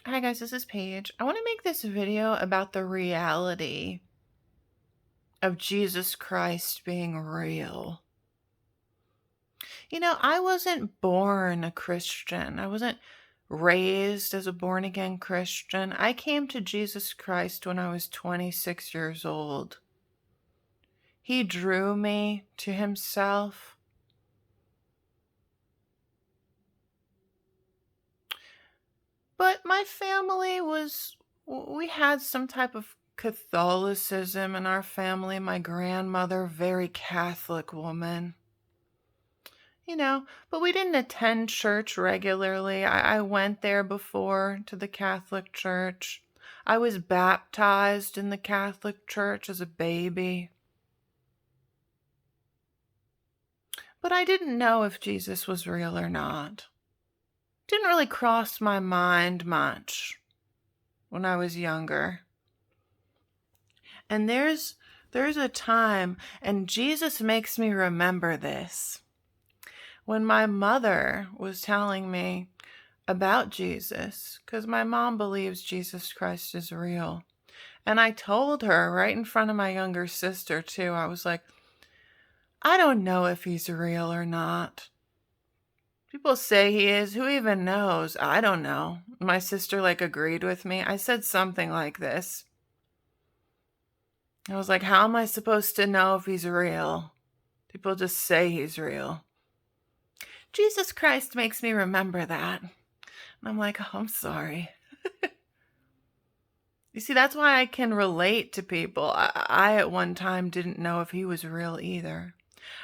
Hi guys, this is Paige. I want to make this video about the reality of Jesus Christ being real. I wasn't born a Christian. I wasn't raised as a born-again Christian. I came to Jesus Christ when I was 26 years old. He drew me to himself. But my family we had some type of Catholicism in our family. My grandmother, very Catholic woman. But we didn't attend church regularly. I went there before to the Catholic Church. I was baptized in the Catholic Church as a baby. But I didn't know if Jesus was real or not. Didn't really cross my mind much when I was younger. And there's a time, and Jesus makes me remember this. When my mother was telling me about Jesus, because my mom believes Jesus Christ is real. And I told her right in front of my younger sister too, I was like, I don't know if he's real or not. People say he is. Who even knows? I don't know. My sister agreed with me. I said something like this. I was like, how am I supposed to know if he's real? People just say he's real. Jesus Christ makes me remember that. And I'm like, oh, I'm sorry. You see, that's why I can relate to people. I at one time didn't know if he was real either.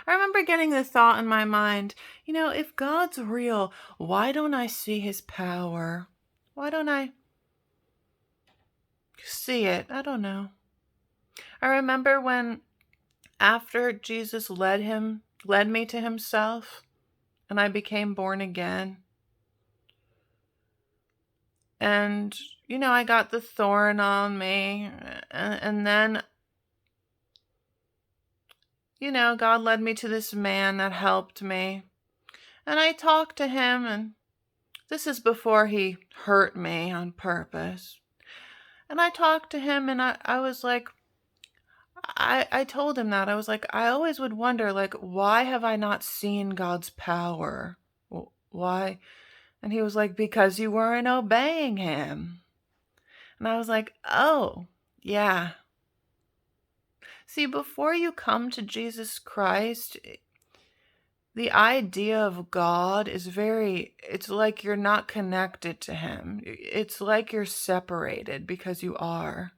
I remember getting the thought in my mind, if God's real, why don't I see his power? Why don't I see it? I don't know. I remember when after Jesus led me to himself and I became born again. And, I got the thorn on me. And then, God led me to this man that helped me. And I talked to him, and this is before he hurt me on purpose. And I talked to him, and I was like, I told him that. I was like, I always would wonder, why have I not seen God's power? Why? And he was like, because you weren't obeying him. And I was like, oh, yeah. See, before you come to Jesus Christ, the idea of God is it's like you're not connected to him. It's like you're separated because you are.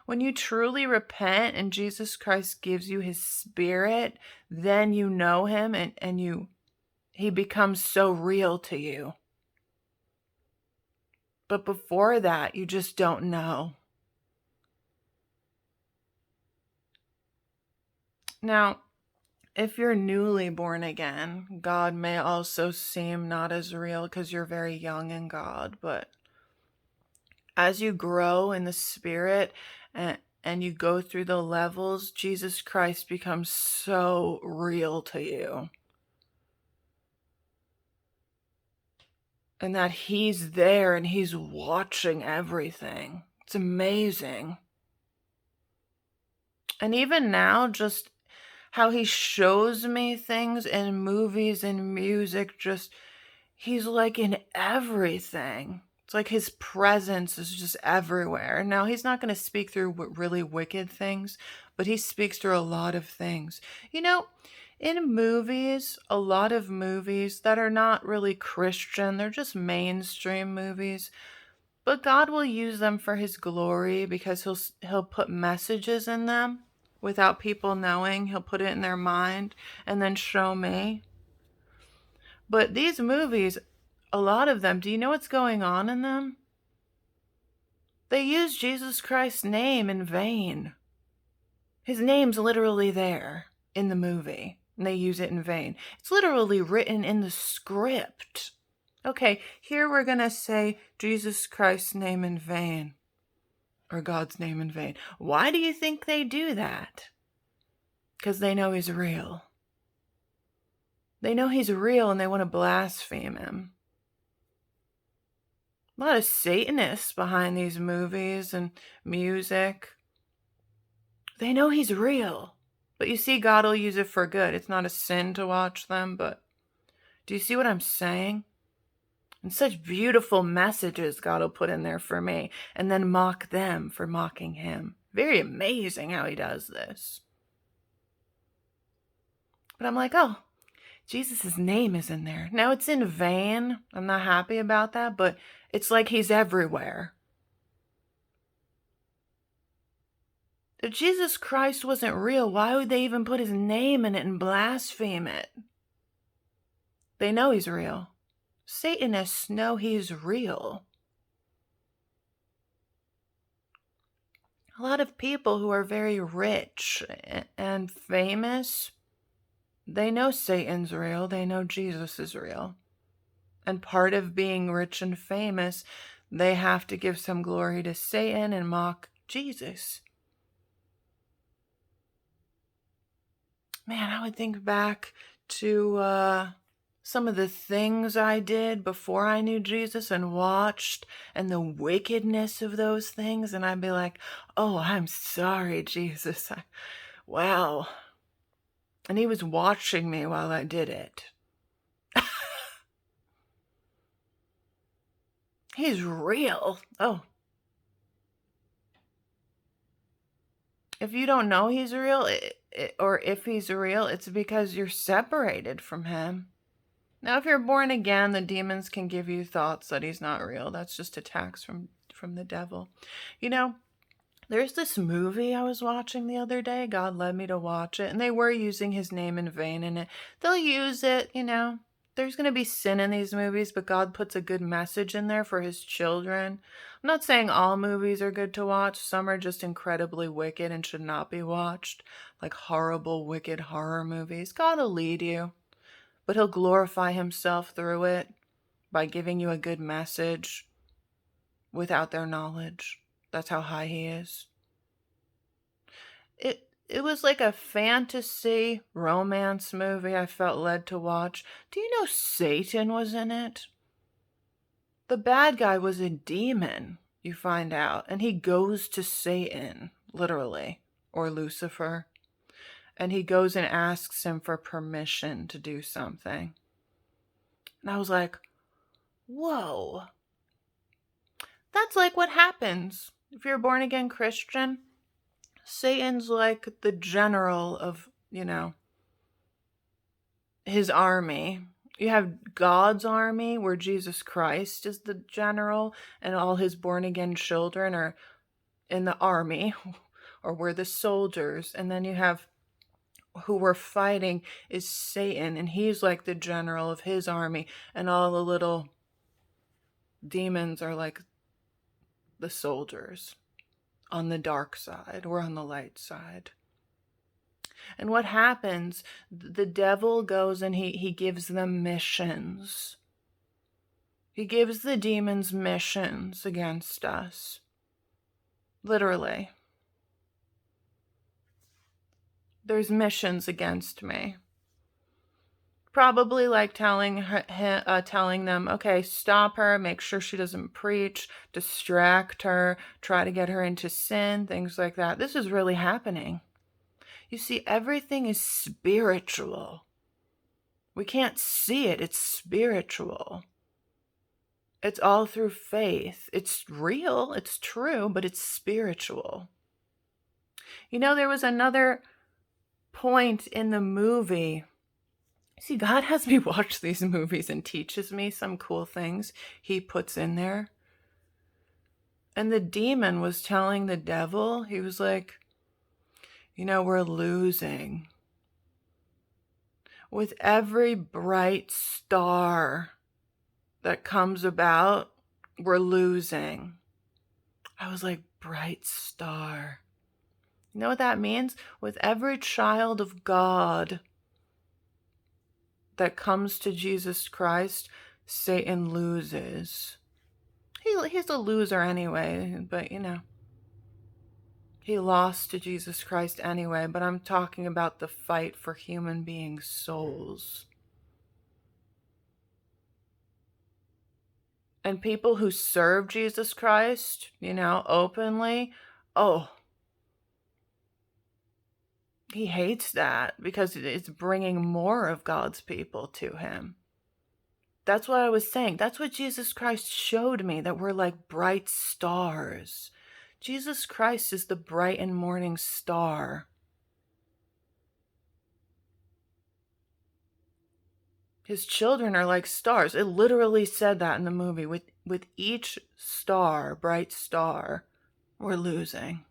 When you truly repent and Jesus Christ gives you his spirit, then you know him and he becomes so real to you. But before that, you just don't know. Now, if you're newly born again, God may also seem not as real because you're very young in God. But as you grow in the Spirit and you go through the levels, Jesus Christ becomes so real to you. And that he's there and he's watching everything. It's amazing. And even now, just how he shows me things in movies and music, he's in everything. It's like his presence is just everywhere. Now, he's not going to speak through really wicked things, but he speaks through a lot of things. In movies, a lot of movies that are not really Christian, they're just mainstream movies, but God will use them for his glory because he'll put messages in them without people knowing. He'll put it in their mind and then show me. But these movies, a lot of them, do you know what's going on in them? They use Jesus Christ's name in vain. His name's literally there in the movie, and they use it in vain. It's literally written in the script. Okay, here we're going to say Jesus Christ's name in vain, or God's name in vain. Why do you think they do that? Because they know he's real. They know he's real and they want to blaspheme him. A lot of Satanists behind these movies and music. They know he's real. But you see, God will use it for good. It's not a sin to watch them, but do you see what I'm saying? And such beautiful messages God will put in there for me, and then mock them for mocking him. Very amazing how he does this. But I'm like, oh, Jesus' name is in there. Now it's in vain. I'm not happy about that, but it's like he's everywhere. If Jesus Christ wasn't real, why would they even put his name in it and blaspheme it? They know he's real. Satanists know he's real. A lot of people who are very rich and famous, they know Satan's real. They know Jesus is real. And part of being rich and famous, they have to give some glory to Satan and mock Jesus. Man, I would think back to some of the things I did before I knew Jesus and watched, and the wickedness of those things, and I'd be like, oh, I'm sorry, Jesus. Wow. And he was watching me while I did it. He's real. Oh. If you don't know he's real, or if he's real, it's because you're separated from him. Now, if you're born again, the demons can give you thoughts that he's not real. That's just attacks from the devil. You know, there's this movie I was watching the other day. God led me to watch it, and they were using his name in vain in it. They'll use it, you know. There's going to be sin in these movies, but God puts a good message in there for his children. I'm not saying all movies are good to watch. Some are just incredibly wicked and should not be watched, like horrible, wicked horror movies. God will lead you, but he'll glorify himself through it by giving you a good message without their knowledge. That's how high he is. It was like a fantasy romance movie I felt led to watch. Do you know Satan was in it? The bad guy was a demon, you find out, and he goes to Satan, literally, or Lucifer, and he goes and asks him for permission to do something. And I was like, whoa. That's like what happens if you're a born again Christian. Satan's like the general of, you know, his army. You have God's army, where Jesus Christ is the general, and all his born again children are in the army, or we're the soldiers. And then you have who we're fighting is Satan, and he's like the general of his army, and all the little demons are like the soldiers on the dark side. We're on the light side. And what happens? The devil goes and he gives them missions. He gives the demons missions against us. Literally. There's missions against me. Probably like telling them, okay, stop her, make sure she doesn't preach, distract her, try to get her into sin, things like that. This is really happening. You see, everything is spiritual. We can't see it. It's spiritual. It's all through faith. It's real. It's true, but it's spiritual. You know, there was another point in the movie. See, God has me watch these movies and teaches me some cool things he puts in there. And the demon was telling the devil, he was like, you know, we're losing. With every bright star that comes about, we're losing. I was like, bright star. You know what that means? With every child of God that comes to Jesus Christ, Satan loses. He's a loser anyway, but you know. He lost to Jesus Christ anyway, but I'm talking about the fight for human beings' souls. And people who serve Jesus Christ, openly, oh, he hates that because it's bringing more of God's people to him. That's what I was saying. That's what Jesus Christ showed me, that we're like bright stars. Jesus Christ is the bright and morning star. His children are like stars. It literally said that in the movie. With each star, bright star, we're losing.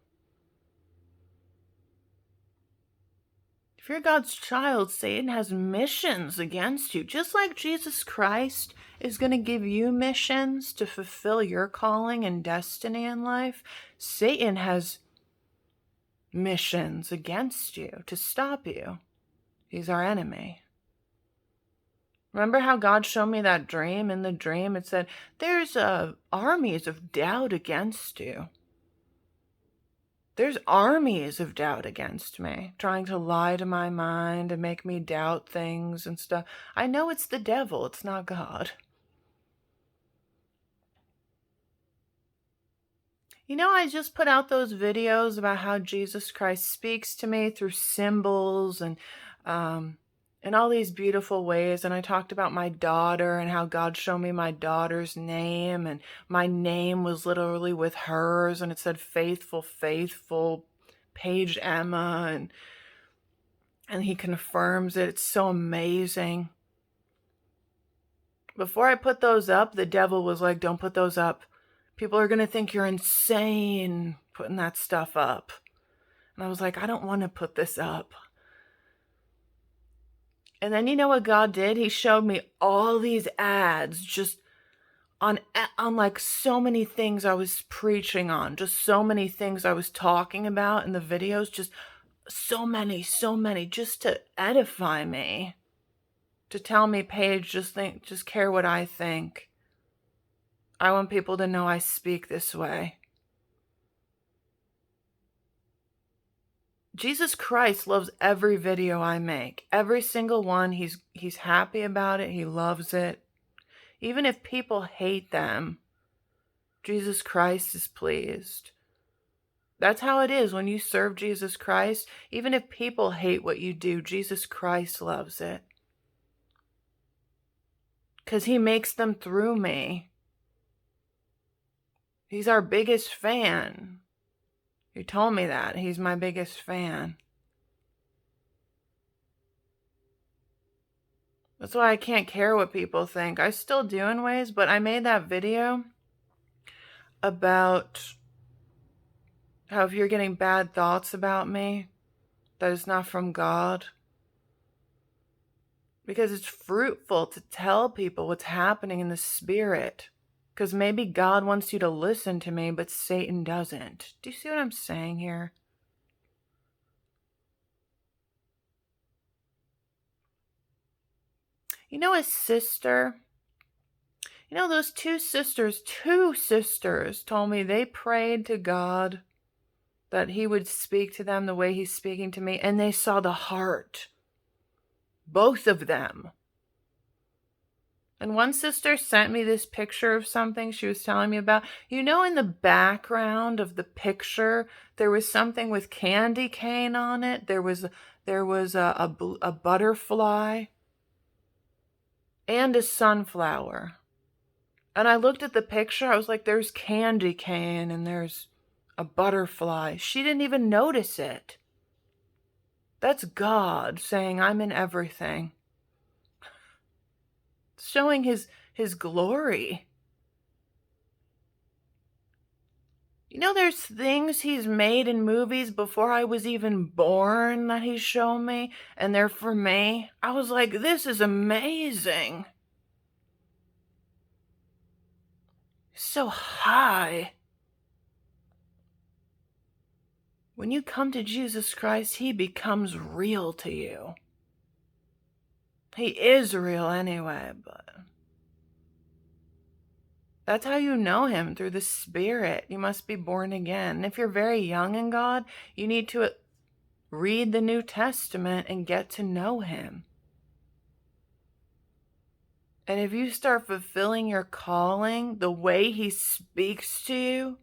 If you're God's child, Satan has missions against you. Just like Jesus Christ is going to give you missions to fulfill your calling and destiny in life, Satan has missions against you to stop you. He's our enemy. Remember how God showed me that dream? In the dream, it said, there's armies of doubt against you. There's armies of doubt against me, trying to lie to my mind and make me doubt things and stuff. I know it's the devil, it's not God. I just put out those videos about how Jesus Christ speaks to me through symbols and in all these beautiful ways. And I talked about my daughter and how God showed me my daughter's name, and my name was literally with hers, and it said faithful, faithful, Paige Emma, and he confirms it. It's so amazing. Before I put those up, the devil was like, don't put those up. People are going to think you're insane putting that stuff up. And I was like, I don't want to put this up. And then you know what God did? He showed me all these ads just on like so many things I was preaching on, just so many things I was talking about in the videos, just so many, just to edify me, to tell me, Paige, just care what I think. I want people to know I speak this way. Jesus Christ loves every video I make. Every single one. He's happy about it. He loves it. Even if people hate them, Jesus Christ is pleased. That's how it is when you serve Jesus Christ. Even if people hate what you do, Jesus Christ loves it. Because he makes them through me. He's our biggest fan. He told me that. He's my biggest fan. That's why I can't care what people think. I still do in ways, but I made that video about how if you're getting bad thoughts about me, that is not from God. Because it's fruitful to tell people what's happening in the spirit. Because maybe God wants you to listen to me, but Satan doesn't. Do you see what I'm saying here? A sister, those two sisters told me they prayed to God that he would speak to them the way he's speaking to me, and they saw the heart. Both of them. And one sister sent me this picture of something she was telling me about. In the background of the picture, there was something with candy cane on it. There was a butterfly and a sunflower. And I looked at the picture. I was like, there's candy cane and there's a butterfly. She didn't even notice it. That's God saying, I'm in everything. Showing his glory. There's things he's made in movies before I was even born that he's shown me, and they're for me. I was like, this is amazing. So high. When you come to Jesus Christ, he becomes real to you. He is real anyway, but that's how you know him, through the Spirit. You must be born again. And if you're very young in God, you need to read the New Testament and get to know him. And if you start fulfilling your calling the way he speaks to you,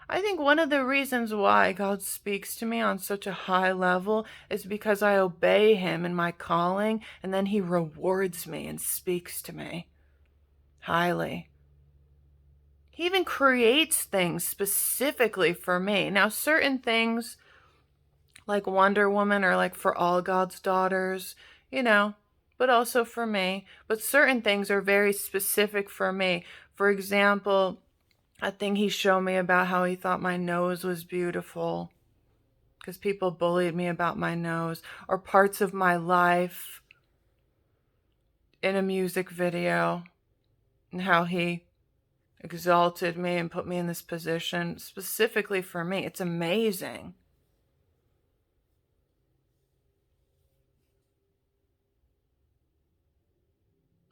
I think one of the reasons why God speaks to me on such a high level is because I obey him in my calling, and then he rewards me and speaks to me highly. He even creates things specifically for me. Now, certain things like Wonder Woman are like for all God's daughters, but also for me. But certain things are very specific for me. For example, a thing he showed me about how he thought my nose was beautiful because people bullied me about my nose, or parts of my life in a music video, and how he exalted me and put me in this position specifically for me. It's amazing.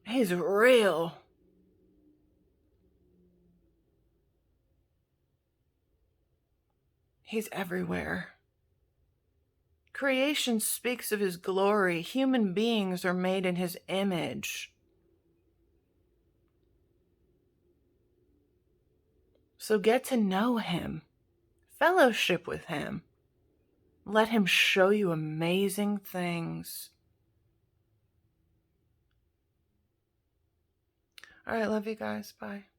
He's real. He's everywhere. Creation speaks of his glory. Human beings are made in his image. So get to know him. Fellowship with him. Let him show you amazing things. All right, love you guys. Bye.